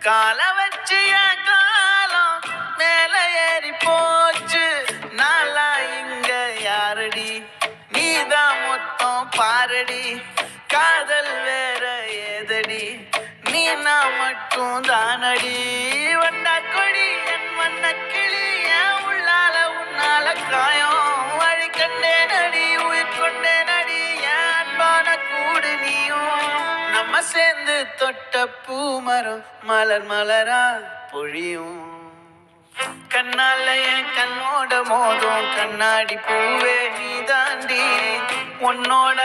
கால வச்சு என் காலம் மேல ஏறி போச்சு. நாளா இங்க யாரடி, நீதான் மொத்தம் பாரடி. காதல் வேற ஏதடி, நீ நான் மட்டும் தானடி. வண்டா கொடி என் வண்ண கிளி, என் உள்ளால உன்னால காயம். வழி கண்டே நடி, உயிர் கொண்டே நடி, என் அன்பான கூடு நீயும். நம்ம சேர்ந்து தொட்ட பூ மரம் மலர் மலரா பொழியும். கண்ணால என் கண்ணோட மோதும் கண்ணாடி பூவே நீ தாண்டி. உன்னோட